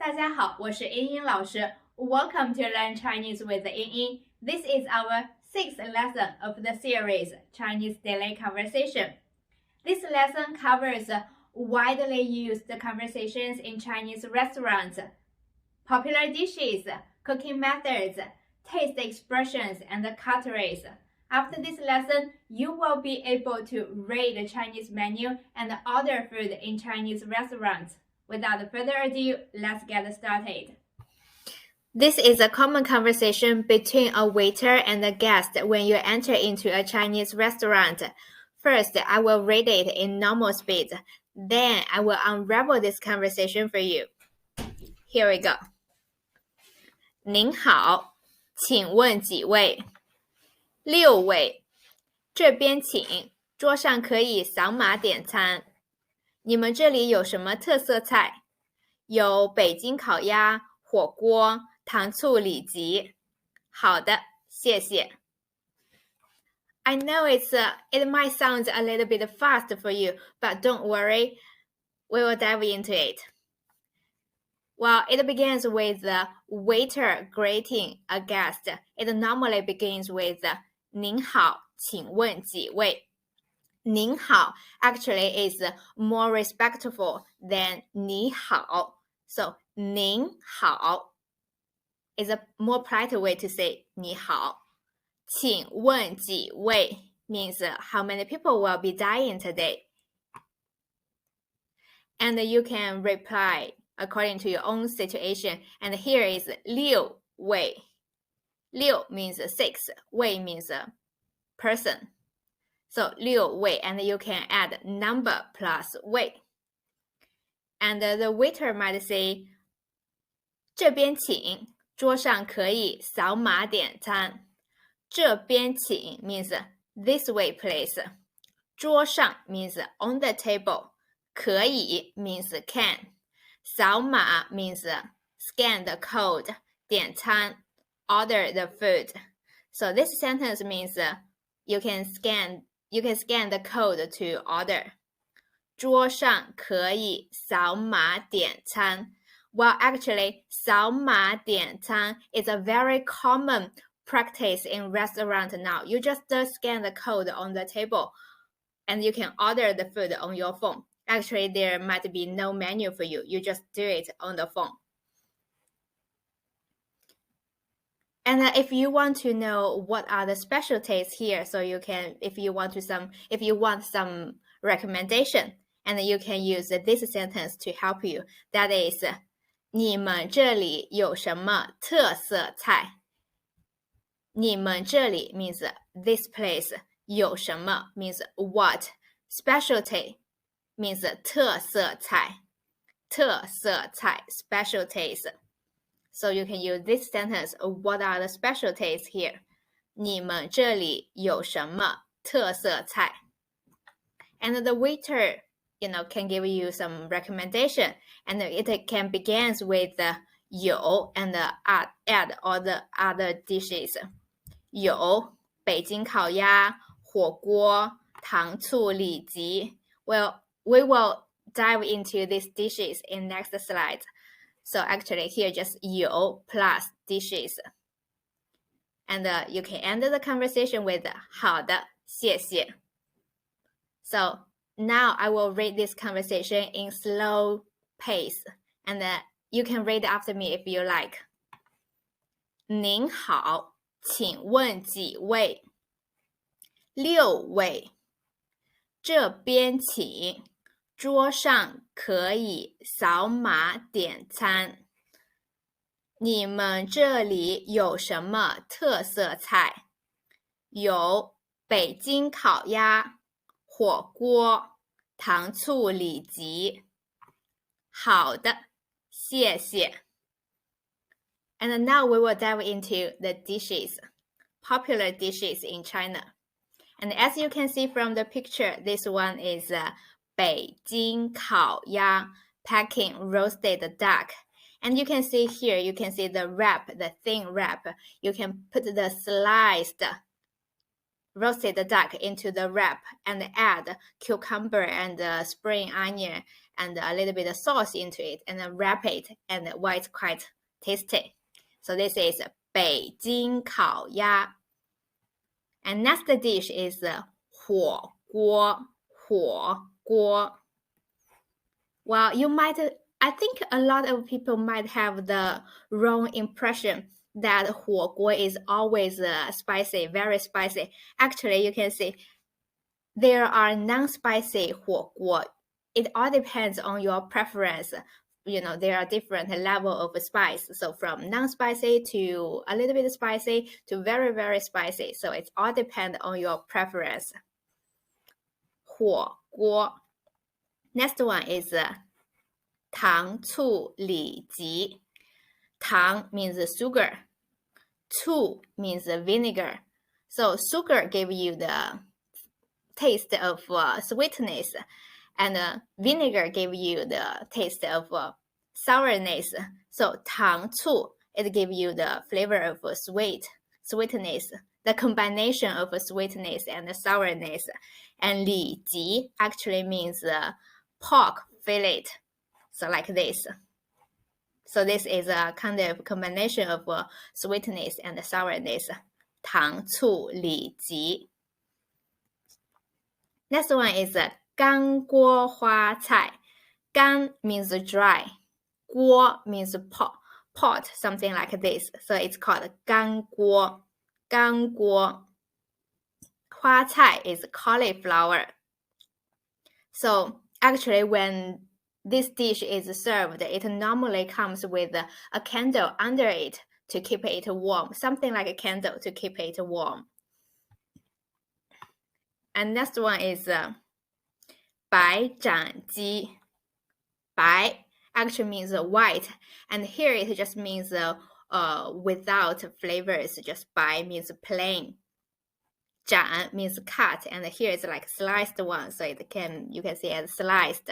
大家好，我是英英老师。Welcome to Learn Chinese with 英英。This is our sixth lesson of the series Chinese Daily Conversation. This lesson covers widely used conversations in Chinese restaurants, popular dishes, cooking methods, taste expressions, and cutleries. After this lesson, you will be able to read the Chinese menu and order food in Chinese restaurants. Without further ado, let's get started. This is a common conversation between a waiter and a guest when you enter into a Chinese restaurant. First, I will read it in normal speed. Then, I will unravel this conversation for you. Here we go. 您好，请问几位？6位。这边请，桌上可以扫码点餐。你们这里有什么特色菜？有北京烤鸭、火锅、糖醋里脊。好的，谢谢。I know it might sound a little bit fast for you, but don't worry, we will dive into it. Well, it begins with the waiter greeting a guest. It normally begins with 您好，请问几位？您好 actually is more respectful than 你好. So 您好 is a more polite way to say 你好。请问几位 means how many people will be dying today. And you can reply according to your own situation. And here is 6位. 6 means 6, 位 means person. So 6位 and you can add number plus 位. And the waiter might say 这边请，桌上可以扫码点餐。这边请 means this way please. 桌上 means on the table. 可以 means can. 扫码 means scan the code. 点餐 order the food. So this sentence means you can scan the code to order. 桌上可以扫码点餐。Well, actually, 扫码点餐 is a very common practice in restaurant now. You just scan the code on the table and you can order the food on your phone. Actually, there might be no menu for you. You just do it on the phone. And if you want to know what are the specialties here, so you can, if you want some recommendation, and you can use this sentence to help you. That is, 你们这里有什么特色菜？你们这里 means this place. 有什么 means what. Specialty means 特色菜。特色菜 specialties. So you can use this sentence. What are the specialties here? 你们这里有什么特色菜？ And the waiter, can give you some recommendation. And it can begin with 有 and add all the other dishes. 有北京烤鸭、火锅、糖醋里脊。Well, we will dive into these dishes in next slide. So actually here just 有 plus dishes. And you can end the conversation with 好的，谢谢。So now I will read this conversation in slow pace. And you can read after me if you like. 您好，请问几位？6位。这边请。桌上可以扫码点餐。你们这里有什么特色菜？有北京烤鸭、火锅、糖醋里脊。好的，谢谢。And now we will dive into the dishes, popular dishes in China. And as you can see from the picture, this one is北京烤鸭 packing roasted duck. And you can see here, you can see the wrap, the thin wrap. You can put the sliced roasted duck into the wrap and add cucumber and spring onion and a little bit of sauce into it, and then wrap it, and why it's quite tasty. So this is 北京烤鸭. And next dish is 火锅. 火锅. Well, I think a lot of people might have the wrong impression that 火锅 is always spicy, very spicy. Actually, you can see there are non-spicy 火锅. It all depends on your preference. There are different level of spice. So from non-spicy to a little bit spicy to very, very spicy. So it all depends on your preference. 火锅. Next one is 糖醋里脊. Tang means sugar. 醋 means vinegar. So sugar give you the taste of sweetness, and vinegar give you the taste of sourness. So 糖醋, it give you the flavor of sweetness, the combination of sweetness and sourness. And 里脊 actually means pork fillet. So like this. So this is a kind of combination of sweetness and sourness. 糖醋里脊. Next one is 干锅花菜. Gan means dry. 锅 means pot, something like this. So it's called 干锅. 干锅. 花菜 is cauliflower. So actually when this dish is served, it normally comes with a candle under it to keep it warm. Something like a candle to keep it warm. And next one is 白斩鸡. 白 actually means white, and here it just means without flavors. Just 白 means plain. 斩 means cut, and here it's like sliced one, so you can see as sliced.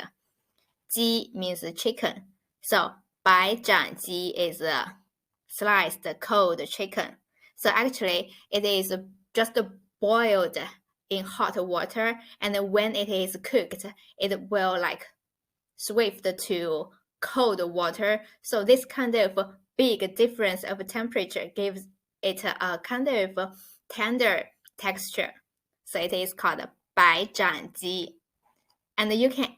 鸡 means chicken, so 白斩鸡 is sliced cold chicken. So actually it is just boiled in hot water, and when it is cooked, it will like swift to cold water. So this kind of big difference of temperature gives it a kind of tender texture. So it is called 白斩鸡. And you can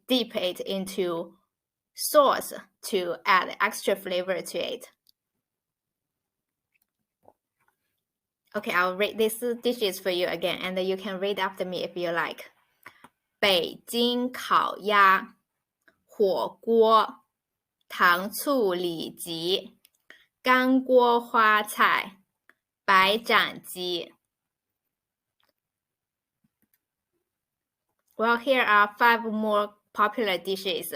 dip it into sauce to add extra flavor to it. Okay, I'll read these dishes for you again, and you can read after me if you like. 北京烤鸭, 火锅, 糖醋里脊, 干锅花菜, 白斩鸡. Well, here are 5 more popular dishes.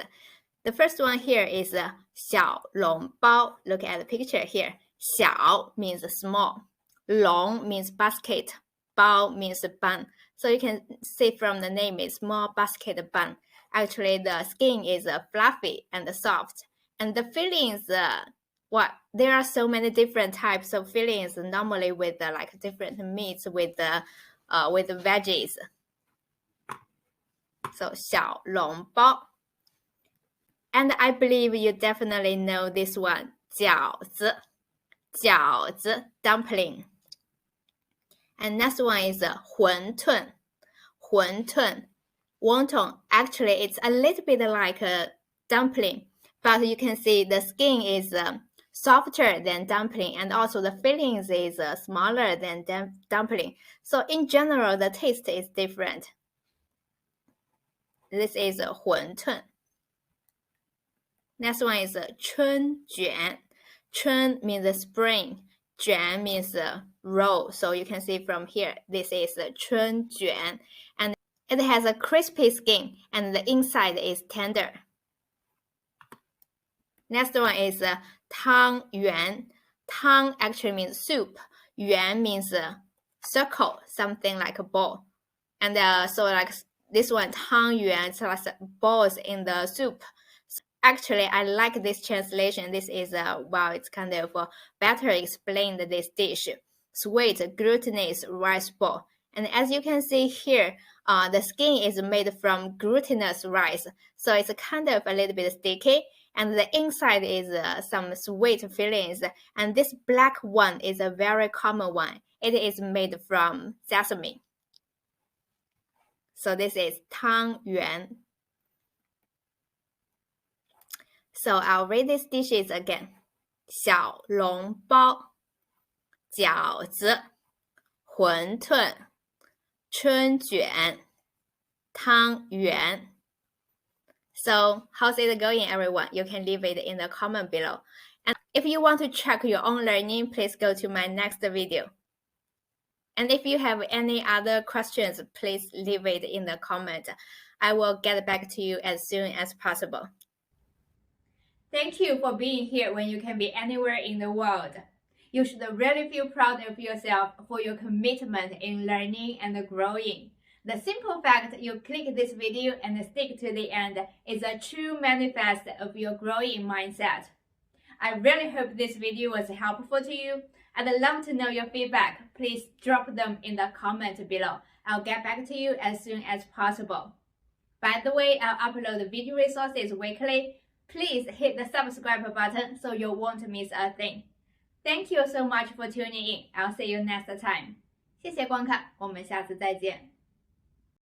The first one here is 小笼包. Look at the picture here. 小 means small. 笼 means basket. 包 means bun. So you can see from the name, it's small basket bun. Actually, the skin is fluffy and soft. And the fillings, there are so many different types of fillings, normally with like different meats with veggies. So 小笼包. And I believe you definitely know this one, 饺子. 饺子, dumpling. And next one is 馄饨. 馄饨. Wonton, actually it's a little bit like a dumpling, but you can see the skin is softer than dumpling, and also the fillings is smaller than dumpling. So in general, the taste is different. This is 馄饨. Next one is 春卷. 春 means spring. 卷 means roll. So you can see from here, this is 春卷. And it has a crispy skin, and the inside is tender. Next one is 汤圆. Tang actually means soup. Yuan means circle, something like a ball. And so like this one, 汤圆, so like balls in the soup. Actually, I like this translation. This is, it's kind of better explained this dish. Sweet, glutinous rice ball. And as you can see here, the skin is made from glutinous rice, so it's kind of a little bit sticky, and the inside is some sweet fillings. And this black one is a very common one. It is made from sesame. So this is 汤圆. So I'll read these dishes again. 小笼包、饺子、馄饨、春卷、汤圆. So how's it going, everyone? You can leave it in the comment below. And if you want to check your own learning, please go to my next video. And if you have any other questions, please leave it in the comment. I will get back to you as soon as possible. Thank you for being here when you can be anywhere in the world. You should really feel proud of yourself for your commitment in learning and growing. The simple fact you click this video and stick to the end is a true manifest of your growing mindset. I really hope this video was helpful to you. I'd love to know your feedback. Please drop them in the comment below. I'll get back to you as soon as possible. By the way, I'll upload video resources weekly. Please hit the subscribe button so you won't miss a thing. Thank you so much for tuning in. I'll see you next time. 谢谢观看，我们下次再见。